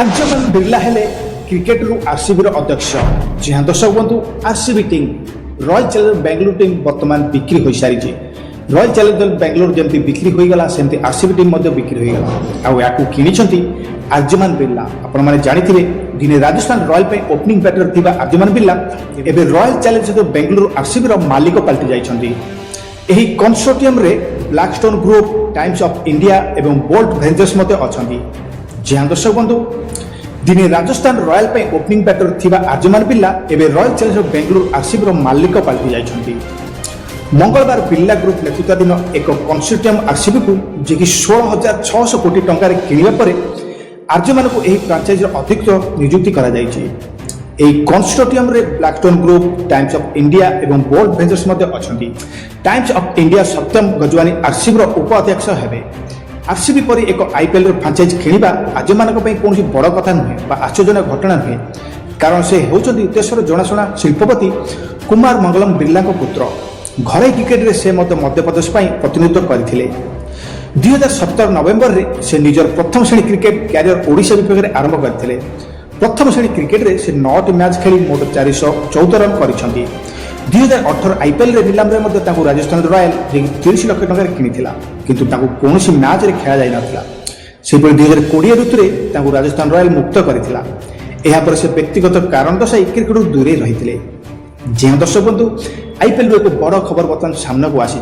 आर्यमान बिर्ला हेले क्रिकेटरू आरसीबी अध्यक्ष जहाँ दर्शक बंधु RCB team royal challenger Bengaluru team वर्तमान बिक्री हो सारी रॉयल चैलेंजर बेंगलुरु जमी बिक्री होगला सेमती आरसीबी टीम बिक्री होगला कि आर्यमान बिर्ला आपने जानी दिने राजस्थान रॉयल पे ओपनिंग बैटर थी आर्यमान बिर्ला एवं रॉयल चैलेंजर बेंगलुरु आरसीबी मालिक पलटि जाइछन्ती। कंसोर्टियम रे Blackstone group times of India एवं बोल्ट वेंचर्स अच्छा जहाँ दर्शक बंधु दिने राजस्थान रॉयल पे ओपनिंग बैटर थी आर्यमान बिर्ला एवं रॉयल चैलेंजर बेंगलुरु आरसीबी मालिक पलटि जाइछन्ती। मंगलवार बिर्ला ग्रुप नेतृत्वाधीन एक कंसोर्टियम आरसीबी को जी 16,600 कोटी टंकार किणवा पर आर्यमान को यह फ्रांचाइज अध्यक्ष नियुक्ति करा जायछि। कंसोर्टियम रे Blackstone group times of India एवं बोल्ट वेंचर्स अच्छा। Times of India Satyam Gajwani RCB उपाध्यक्ष हेबे। आरसीबी पर एक आईपीएल फ्रांचाइज किणवा आर्यमान कौन बड़ कथा नुहे आश्चर्यजनक घटना नुहे, कारण से होउछन्ति देशर जनाशुना शिल्पपति कुमार मंगलम बिर्ला पुत्र। घरे क्रिकेट रे से मध्यप्रदेश प्रतिनिधित्व करथिले। 2017 नवेम्बर रे से निजर प्रथम श्रेणी क्रिकेट कैरियर ओडिशा विपक्ष में आरंभ करथिले। प्रथम श्रेणी क्रिकेट रे से 9टी मैच खेली मोट 414 रन करिसन्ति। 2018 आईपीएल रे निलाम रे राजस्थान रॉयल 30 लाख टंका किनिथिला, किंतु कौन मैच रे खेला जाय नथिला। सेपरि 2020 ऋतु रे राजस्थान रॉयल मुक्त करथिला। एहा पर से व्यक्तिगत कारण दर्शाई क्रिकेट दूरे रहिथिले। जहाँ दर्शक बंधु आईपीएल एक बड़ खबर बर्तमान सामना को आसी।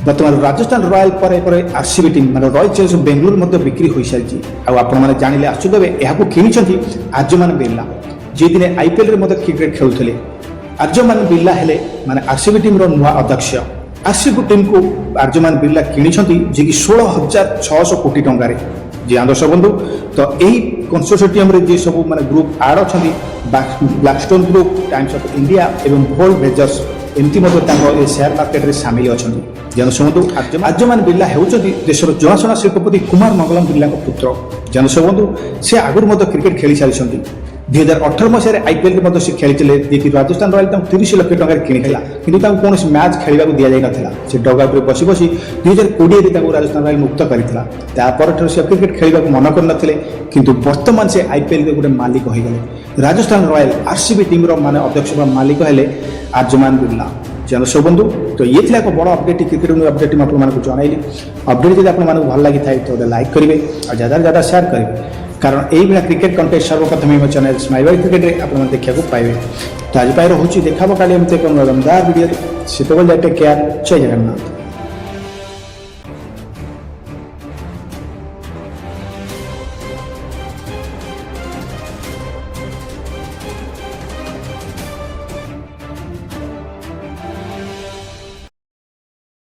बर्तमान राजस्थान रॉयल पर आरसीबी टीम मान रॉयल चैलेंजर बेंगलुरु बिक्री हो सारी। आपने जानिले आश्चर्य यहाँ किनी आर्यमान बिर्ला जी दिने आईपीएल क्रिकेट खेलुले। आर्यमान बिर्ला हेले माने आरसीबी टीम नुआ अध्यक्ष। आरसीबी टीम को आर्यमान बिर्ला किनी जी 16,600 कोटी टंकार। जी दर्शक बंधु तो यही कंसोर्टियम रे जे सब माने ग्रुप आड अच्छा Blackstone group times of India एवं बोल्ट वेंचर्स एमती शेयर मार्केट रे सामिल अच्छा। जन शुणु आर्यमान बिर्ला होउछन्ति देशर जनाशुना शिल्पपति कुमार मंगलम बिर्ला पुत्र। जन शुणु से आगुरी क्रिकेट खेली सारी। 2018 मसीह आईपीएल से खेली राजस्थान रॉयल 30 लाख टंका किनिथिला, किंतु कौन मैच खेलने दि जाय नथिला। से डगा पर बसी बसी 2020 रे राजस्थान रॉयल मुक्त करथिला। तापर से क्रिकेट खेलने मन कर, किंतु वर्तमान से आईपीएल गोटे मालिक हो गले। राजस्थान रॉयल आरसीबी टीम माने अध्यक्ष मालिक हेले आर्यमान बिर्ला। दर्शक बंधु तो ये एक बड़ अपडेट क्रिकेट अपडेट आपको जनइली। अपडेट जब आपको भल लगी था तो लाइक करेंगे और ज़्यादा से ज़्यादा शेयर करेंगे, कारण यही क्रिकेट कंटेस्ट सर्वप्रथम मो चैनल स्माइल बाय क्रिकेट आप देखा पाइबे। तो आज रोचे देखा काली एमती एक दमदार वीडियो से टेक केयर। जय जगन्नाथ।